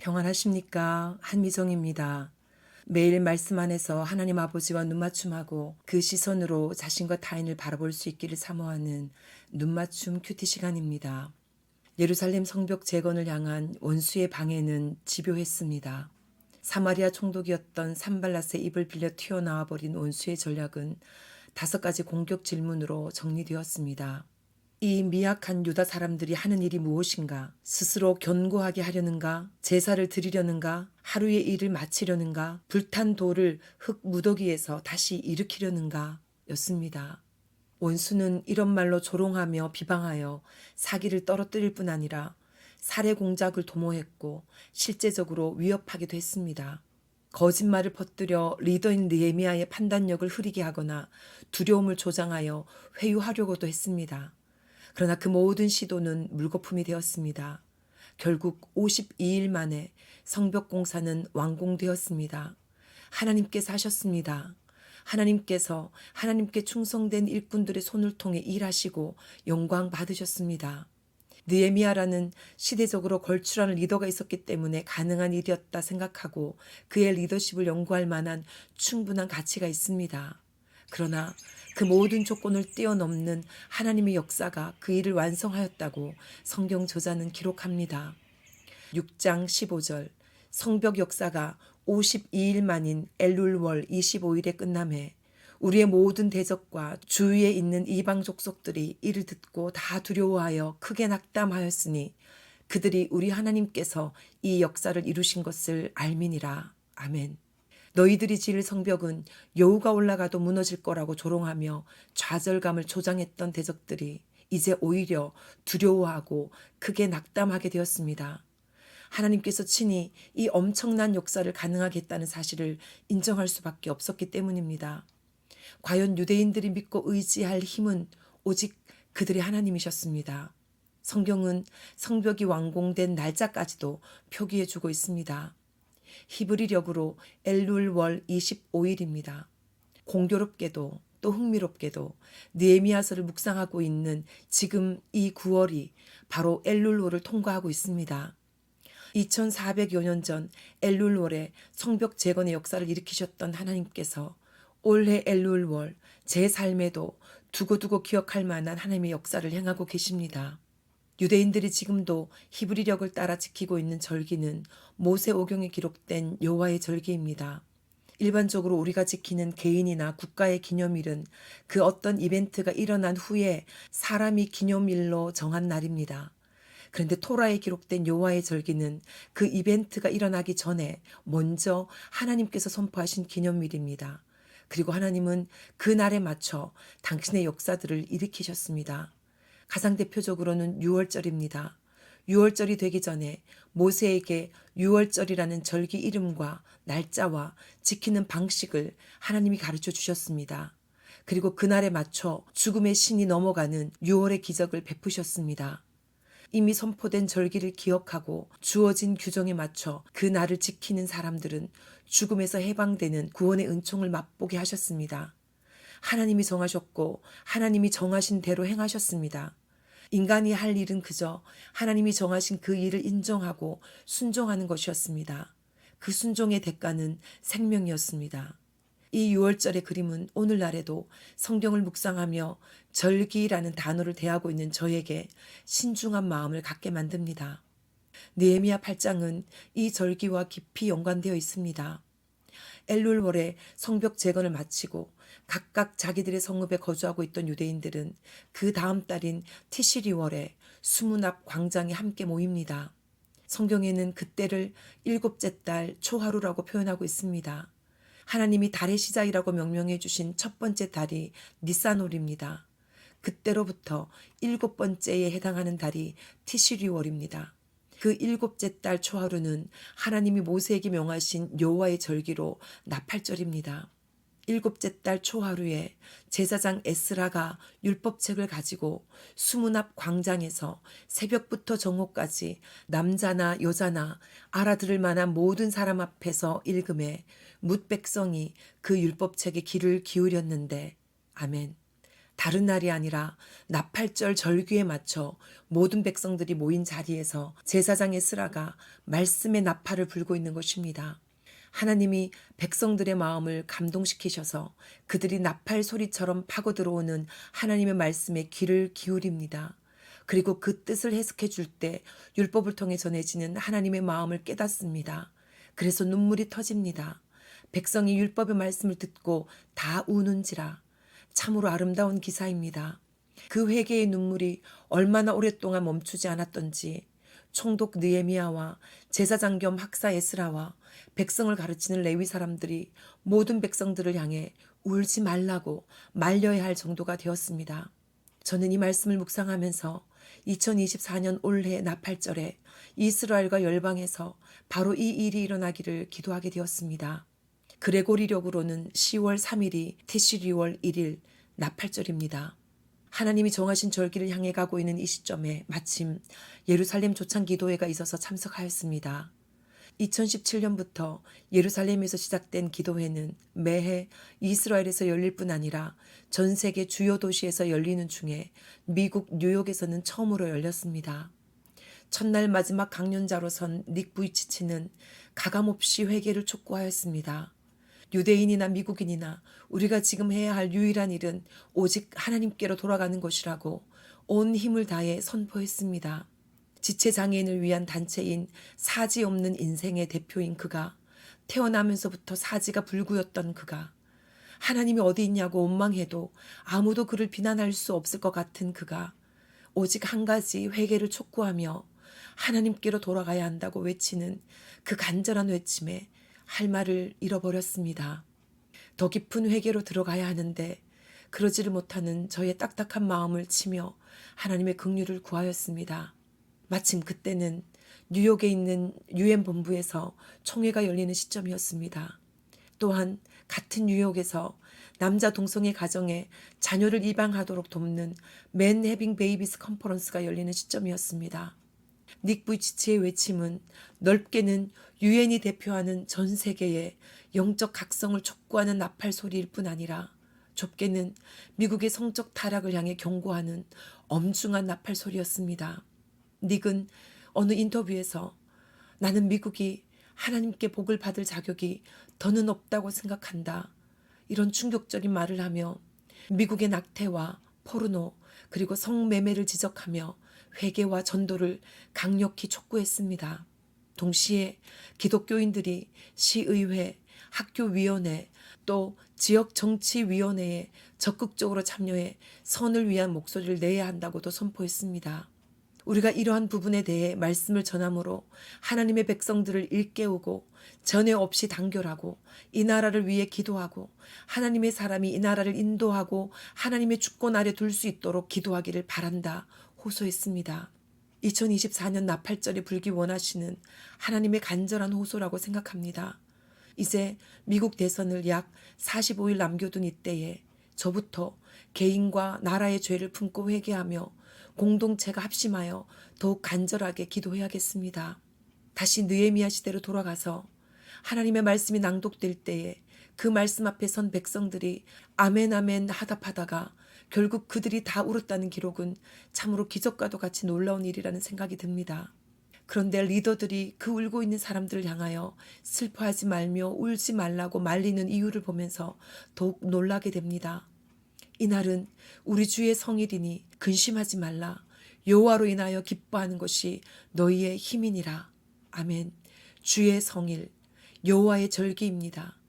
평안하십니까? 한미정입니다. 매일 말씀 안에서 하나님 아버지와 눈맞춤하고 그 시선으로 자신과 타인을 바라볼 수 있기를 사모하는 눈맞춤 큐티 시간입니다. 예루살렘 성벽 재건을 향한 원수의 방해는 집요했습니다. 사마리아 총독이었던 산발랏의 입을 빌려 튀어나와 버린 원수의 전략은 5가지 공격 질문으로 정리되었습니다. 이 미약한 유다 사람들이 하는 일이 무엇인가? 스스로 견고하게 하려는가? 제사를 드리려는가? 하루의 일을 마치려는가? 불탄 돌을 흙 무더기에서 다시 일으키려는가? 였습니다. 원수는 이런 말로 조롱하며 비방하여 사기를 떨어뜨릴 뿐 아니라 살해 공작을 도모했고 실제적으로 위협하기도 했습니다. 거짓말을 퍼뜨려 리더인 느헤미야의 판단력을 흐리게 하거나 두려움을 조장하여 회유하려고도 했습니다. 그러나 그 모든 시도는 물거품이 되었습니다. 결국 52일 만에 성벽 공사는 완공되었습니다. 하나님께서 하셨습니다. 하나님께 충성된 일꾼들의 손을 통해 일하시고 영광 받으셨습니다. 느헤미야라는 시대적으로 걸출한 리더가 있었기 때문에 가능한 일이었다 생각하고 그의 리더십을 연구할 만한 충분한 가치가 있습니다. 그러나 그 모든 조건을 뛰어넘는 하나님의 역사가 그 일을 완성하였다고 성경 저자는 기록합니다. 6장 15절 성벽 역사가 52일 만인 엘룰월 25일에 끝남에 우리의 모든 대적과 주위에 있는 이방 족속들이 이를 듣고 다 두려워하여 크게 낙담하였으니 그들이 우리 하나님께서 이 역사를 이루신 것을 알미니라. 아멘. 너희들이 지을 성벽은 여우가 올라가도 무너질 거라고 조롱하며 좌절감을 조장했던 대적들이 이제 오히려 두려워하고 크게 낙담하게 되었습니다. 하나님께서 친히 이 엄청난 역사를 가능하게 했다는 사실을 인정할 수밖에 없었기 때문입니다. 과연 유대인들이 믿고 의지할 힘은 오직 그들의 하나님이셨습니다. 성경은 성벽이 완공된 날짜까지도 표기해 주고 있습니다. 히브리력으로 엘룰월 25일입니다. 공교롭게도 또 흥미롭게도 느헤미야서를 묵상하고 있는 지금 이 9월이 바로 엘룰월을 통과하고 있습니다. 2400여 년 전 엘룰월에 성벽 재건의 역사를 일으키셨던 하나님께서 올해 엘룰월 제 삶에도 두고두고 기억할 만한 하나님의 역사를 행하고 계십니다. 유대인들이 지금도 히브리력을 따라 지키고 있는 절기는 모세오경에 기록된 여호와의 절기입니다. 일반적으로 우리가 지키는 개인이나 국가의 기념일은 그 어떤 이벤트가 일어난 후에 사람이 기념일로 정한 날입니다. 그런데 토라에 기록된 여호와의 절기는 그 이벤트가 일어나기 전에 먼저 하나님께서 선포하신 기념일입니다. 그리고 하나님은 그 날에 맞춰 당신의 역사들을 일으키셨습니다. 가장 대표적으로는 유월절입니다. 유월절이 되기 전에 모세에게 유월절이라는 절기 이름과 날짜와 지키는 방식을 하나님이 가르쳐 주셨습니다. 그리고 그날에 맞춰 죽음의 신이 넘어가는 유월의 기적을 베푸셨습니다. 이미 선포된 절기를 기억하고 주어진 규정에 맞춰 그 날을 지키는 사람들은 죽음에서 해방되는 구원의 은총을 맛보게 하셨습니다. 하나님이 정하셨고 하나님이 정하신 대로 행하셨습니다. 인간이 할 일은 그저 하나님이 정하신 그 일을 인정하고 순종하는 것이었습니다. 그 순종의 대가는 생명이었습니다. 이 유월절의 그림은 오늘날에도 성경을 묵상하며 절기라는 단어를 대하고 있는 저에게 신중한 마음을 갖게 만듭니다. 느헤미야 8장은 이 절기와 깊이 연관되어 있습니다. 엘룰월에 성벽 재건을 마치고 각각 자기들의 성읍에 거주하고 있던 유대인들은 그 다음 달인 티시리월에 수문 앞 광장에 함께 모입니다. 성경에는 그때를 7째 달 초하루라고 표현하고 있습니다. 하나님이 달의 시작이라고 명명해 주신 첫 번째 달이 니산월입니다. 그때로부터 7번째에 해당하는 달이 티시리월입니다. 그 7째 달 초하루는 하나님이 모세에게 명하신 여호와의 절기로 나팔절입니다. 7째 달 초하루에 제사장 에스라가 율법책을 가지고 수문 앞 광장에서 새벽부터 정오까지 남자나 여자나 알아들을 만한 모든 사람 앞에서 읽음에 뭇 백성이 그 율법책에 귀를 기울였는데 아멘. 다른 날이 아니라 나팔절 절기에 맞춰 모든 백성들이 모인 자리에서 제사장 에스라가 말씀의 나팔을 불고 있는 것입니다. 하나님이 백성들의 마음을 감동시키셔서 그들이 나팔 소리처럼 파고 들어오는 하나님의 말씀에 귀를 기울입니다. 그리고 그 뜻을 해석해 줄 때 율법을 통해 전해지는 하나님의 마음을 깨닫습니다. 그래서 눈물이 터집니다. 백성이 율법의 말씀을 듣고 다 우는지라. 참으로 아름다운 기사입니다. 그 회개의 눈물이 얼마나 오랫동안 멈추지 않았던지 총독 느헤미야와 제사장 겸 학사 에스라와 백성을 가르치는 레위 사람들이 모든 백성들을 향해 울지 말라고 말려야 할 정도가 되었습니다. 저는 이 말씀을 묵상하면서 2024년 올해 나팔절에 이스라엘과 열방에서 바로 이 일이 일어나기를 기도하게 되었습니다. 그레고리력으로는 10월 3일이 티시리월 1일 나팔절입니다. 하나님이 정하신 절기를 향해 가고 있는 이 시점에 마침 예루살렘 조창 기도회가 있어서 참석하였습니다. 2017년부터 예루살렘에서 시작된 기도회는 매해 이스라엘에서 열릴 뿐 아니라 전 세계 주요 도시에서 열리는 중에 미국 뉴욕에서는 처음으로 열렸습니다. 첫날 마지막 강연자로 선 닉 부이치치는 가감없이 회개를 촉구하였습니다. 유대인이나 미국인이나 우리가 지금 해야 할 유일한 일은 오직 하나님께로 돌아가는 것이라고 온 힘을 다해 선포했습니다. 지체장애인을 위한 단체인 사지 없는 인생의 대표인 그가, 태어나면서부터 사지가 불구였던 그가, 하나님이 어디 있냐고 원망해도 아무도 그를 비난할 수 없을 것 같은 그가 오직 한 가지 회개를 촉구하며 하나님께로 돌아가야 한다고 외치는 그 간절한 외침에 할 말을 잃어버렸습니다. 더 깊은 회개로 들어가야 하는데 그러지를 못하는 저의 딱딱한 마음을 치며 하나님의 긍휼을 구하였습니다. 마침 그때는 뉴욕에 있는 유엔 본부에서 총회가 열리는 시점이었습니다. 또한 같은 뉴욕에서 남자 동성애 가정에 자녀를 입양하도록 돕는 맨 해빙 베이비스 컨퍼런스가 열리는 시점이었습니다. 닉 부이치치의 외침은 넓게는 유엔이 대표하는 전 세계의 영적 각성을 촉구하는 나팔 소리일 뿐 아니라 좁게는 미국의 성적 타락을 향해 경고하는 엄중한 나팔 소리였습니다. 닉은 어느 인터뷰에서 나는 미국이 하나님께 복을 받을 자격이 더는 없다고 생각한다. 이런 충격적인 말을 하며 미국의 낙태와 포르노 그리고 성매매를 지적하며 회개와 전도를 강력히 촉구했습니다. 동시에 기독교인들이 시의회, 학교위원회, 또 지역정치위원회에 적극적으로 참여해 선을 위한 목소리를 내야 한다고도 선포했습니다. 우리가 이러한 부분에 대해 말씀을 전함으로 하나님의 백성들을 일깨우고 전에 없이 단결하고 이 나라를 위해 기도하고 하나님의 사람이 이 나라를 인도하고 하나님의 주권 아래 둘 수 있도록 기도하기를 바란다 호소했습니다. 2024년 나팔절이 불기 원하시는 하나님의 간절한 호소라고 생각합니다. 이제 미국 대선을 약 45일 남겨둔 이때에 저부터 개인과 나라의 죄를 품고 회개하며 공동체가 합심하여 더욱 간절하게 기도해야겠습니다. 다시 느헤미야 시대로 돌아가서 하나님의 말씀이 낭독될 때에 그 말씀 앞에 선 백성들이 아멘 아멘 하답하다가 결국 그들이 다 울었다는 기록은 참으로 기적과도 같이 놀라운 일이라는 생각이 듭니다. 그런데 리더들이 그 울고 있는 사람들을 향하여 슬퍼하지 말며 울지 말라고 말리는 이유를 보면서 더욱 놀라게 됩니다. 이날은 우리 주의 성일이니 근심하지 말라. 여호와로 인하여 기뻐하는 것이 너희의 힘이니라. 아멘. 주의 성일, 여호와의 절기입니다.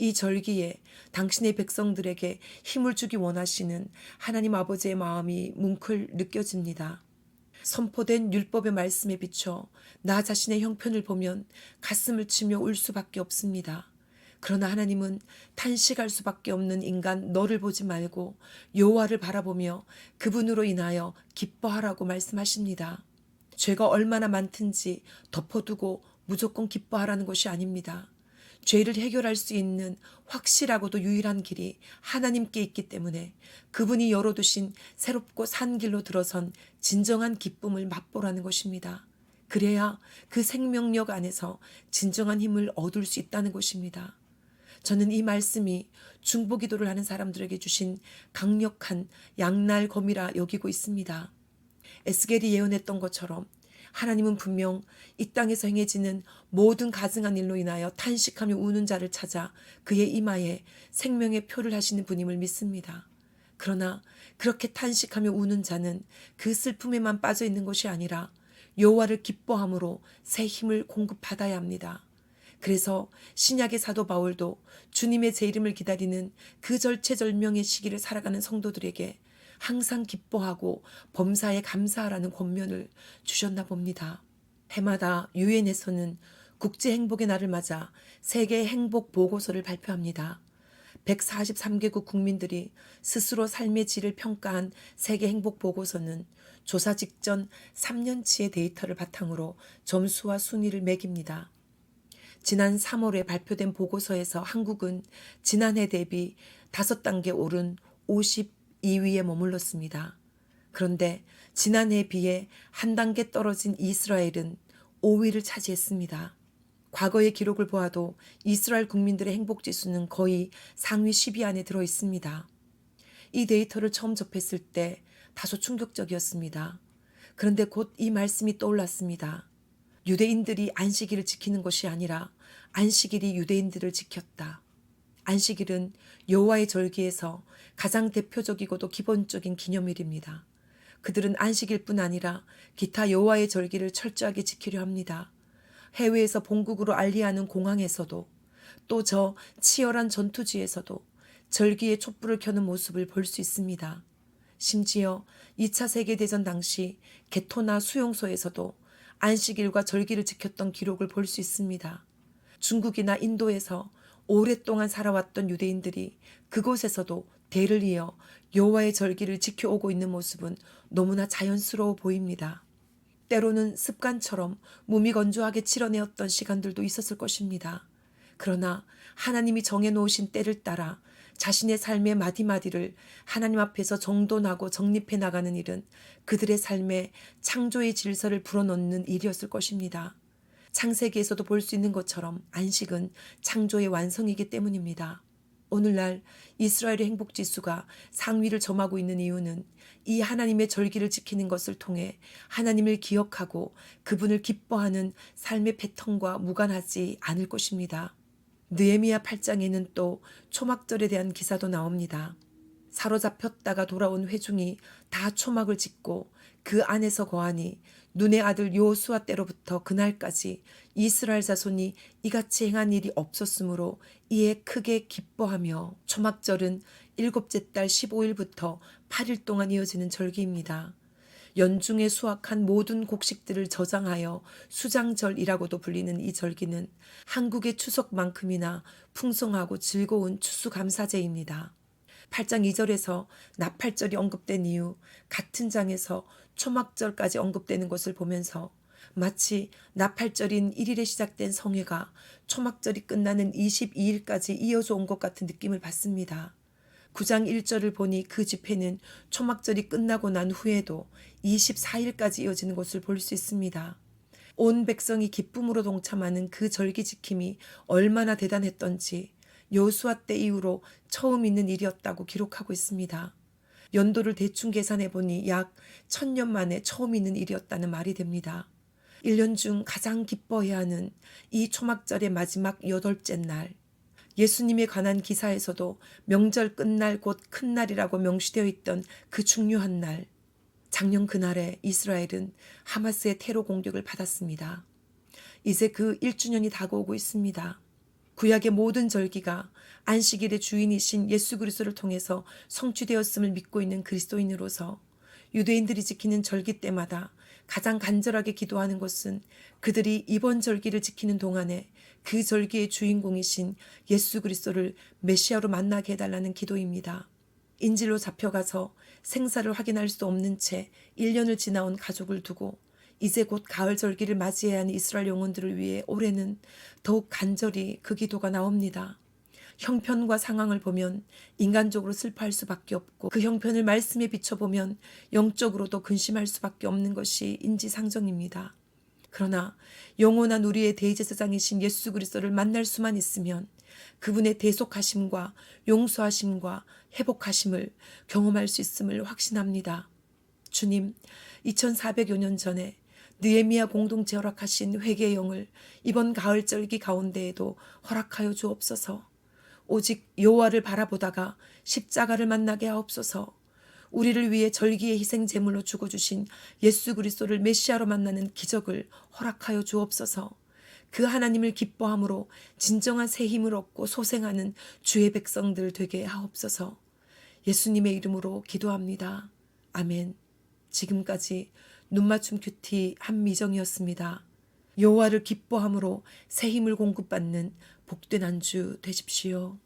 이 절기에 당신의 백성들에게 힘을 주기 원하시는 하나님 아버지의 마음이 뭉클 느껴집니다. 선포된 율법의 말씀에 비춰 나 자신의 형편을 보면 가슴을 치며 울 수밖에 없습니다. 그러나 하나님은 탄식할 수밖에 없는 인간 너를 보지 말고 여호와를 바라보며 그분으로 인하여 기뻐하라고 말씀하십니다. 죄가 얼마나 많든지 덮어두고 무조건 기뻐하라는 것이 아닙니다. 죄를 해결할 수 있는 확실하고도 유일한 길이 하나님께 있기 때문에 그분이 열어두신 새롭고 산 길로 들어선 진정한 기쁨을 맛보라는 것입니다. 그래야 그 생명력 안에서 진정한 힘을 얻을 수 있다는 것입니다. 저는 이 말씀이 중보기도를 하는 사람들에게 주신 강력한 양날검이라 여기고 있습니다. 에스겔이 예언했던 것처럼 하나님은 분명 이 땅에서 행해지는 모든 가증한 일로 인하여 탄식하며 우는 자를 찾아 그의 이마에 생명의 표를 하시는 분임을 믿습니다. 그러나 그렇게 탄식하며 우는 자는 그 슬픔에만 빠져 있는 것이 아니라 여호와를 기뻐함으로 새 힘을 공급받아야 합니다. 그래서 신약의 사도 바울도 주님의 제 이름을 기다리는 그 절체절명의 시기를 살아가는 성도들에게 항상 기뻐하고 범사에 감사하라는 권면을 주셨나 봅니다. 해마다 유엔에서는 국제행복의 날을 맞아 세계 행복 보고서를 발표합니다. 143개국 국민들이 스스로 삶의 질을 평가한 세계 행복 보고서는 조사 직전 3년치의 데이터를 바탕으로 점수와 순위를 매깁니다. 지난 3월에 발표된 보고서에서 한국은 지난해 대비 5단계 오른 52위에 머물렀습니다. 그런데 지난해에 비해 한 단계 떨어진 이스라엘은 5위를 차지했습니다. 과거의 기록을 보아도 이스라엘 국민들의 행복지수는 거의 상위 10위 안에 들어 있습니다. 이 데이터를 처음 접했을 때 다소 충격적이었습니다. 그런데 곧 이 말씀이 떠올랐습니다. 유대인들이 안식일을 지키는 것이 아니라 안식일이 유대인들을 지켰다. 안식일은 여호와의 절기에서 가장 대표적이고도 기본적인 기념일입니다. 그들은 안식일뿐 아니라 기타 여호와의 절기를 철저하게 지키려 합니다. 해외에서 본국으로 알리하는 공항에서도 또 저 치열한 전투지에서도 절기에 촛불을 켜는 모습을 볼 수 있습니다. 심지어 2차 세계대전 당시 개토나 수용소에서도 안식일과 절기를 지켰던 기록을 볼 수 있습니다. 중국이나 인도에서 오랫동안 살아왔던 유대인들이 그곳에서도 대를 이어 여호와의 절기를 지켜오고 있는 모습은 너무나 자연스러워 보입니다. 때로는 습관처럼 무미건조하게 치러내었던 시간들도 있었을 것입니다. 그러나 하나님이 정해놓으신 때를 따라 자신의 삶의 마디마디를 하나님 앞에서 정돈하고 정립해 나가는 일은 그들의 삶에 창조의 질서를 불어넣는 일이었을 것입니다. 창세기에서도 볼 수 있는 것처럼 안식은 창조의 완성이기 때문입니다. 오늘날 이스라엘의 행복지수가 상위를 점하고 있는 이유는 이 하나님의 절기를 지키는 것을 통해 하나님을 기억하고 그분을 기뻐하는 삶의 패턴과 무관하지 않을 것입니다. 느헤미야 8장에는 또 초막절에 대한 기사도 나옵니다. 사로잡혔다가 돌아온 회중이 다 초막을 짓고 그 안에서 거하니 눈의 아들 여호수아 때로부터 그날까지 이스라엘 자손이 이같이 행한 일이 없었으므로 이에 크게 기뻐하며 초막절은 7째 달 15일부터 8일 동안 이어지는 절기입니다. 연중에 수확한 모든 곡식들을 저장하여 수장절이라고도 불리는 이 절기는 한국의 추석만큼이나 풍성하고 즐거운 추수감사제입니다. 8장 2절에서 나팔절이 언급된 이후 같은 장에서 초막절까지 언급되는 것을 보면서 마치 나팔절인 1일에 시작된 성회가 초막절이 끝나는 22일까지 이어져 온 것 같은 느낌을 받습니다. 9장 1절을 보니 그 집회는 초막절이 끝나고 난 후에도 24일까지 이어지는 것을 볼 수 있습니다. 온 백성이 기쁨으로 동참하는 그 절기 지킴이 얼마나 대단했던지 여호수아 때 이후로 처음 있는 일이었다고 기록하고 있습니다. 연도를 대충 계산해 보니 약 1000년 만에 처음 있는 일이었다는 말이 됩니다. 1년 중 가장 기뻐해야 하는 이 초막절의 마지막 8째 날, 예수님에 관한 기사에서도 명절 끝날 곧 큰 날이라고 명시되어 있던 그 중요한 날, 작년 그날에 이스라엘은 하마스의 테러 공격을 받았습니다. 이제 그 1주년이 다가오고 있습니다. 구약의 모든 절기가 안식일의 주인이신 예수 그리스도를 통해서 성취되었음을 믿고 있는 그리스도인으로서 유대인들이 지키는 절기 때마다 가장 간절하게 기도하는 것은 그들이 이번 절기를 지키는 동안에 그 절기의 주인공이신 예수 그리스도를 메시아로 만나게 해달라는 기도입니다. 인질로 잡혀가서 생사를 확인할 수 없는 채 1년을 지나온 가족을 두고 이제 곧 가을 절기를 맞이해야 하는 이스라엘 영혼들을 위해 올해는 더욱 간절히 그 기도가 나옵니다. 형편과 상황을 보면 인간적으로 슬퍼할 수밖에 없고 그 형편을 말씀에 비춰보면 영적으로도 근심할 수밖에 없는 것이 인지상정입니다. 그러나 영원한 우리의 대제사장이신 예수 그리스도를 만날 수만 있으면 그분의 대속하심과 용서하심과 회복하심을 경험할 수 있음을 확신합니다. 주님, 2400여 년 전에 느헤미야 공동체 허락하신 회개의 영을 이번 가을절기 가운데에도 허락하여 주옵소서. 오직 여호와를 바라보다가 십자가를 만나게 하옵소서. 우리를 위해 절기의 희생 제물로 죽어주신 예수 그리스도를 메시아로 만나는 기적을 허락하여 주옵소서. 그 하나님을 기뻐함으로 진정한 새 힘을 얻고 소생하는 주의 백성들 되게 하옵소서. 예수님의 이름으로 기도합니다. 아멘. 지금까지 눈맞춤 큐티 한미정이었습니다. 여호와를 기뻐함으로 새 힘을 공급받는 복된 한 주 되십시오.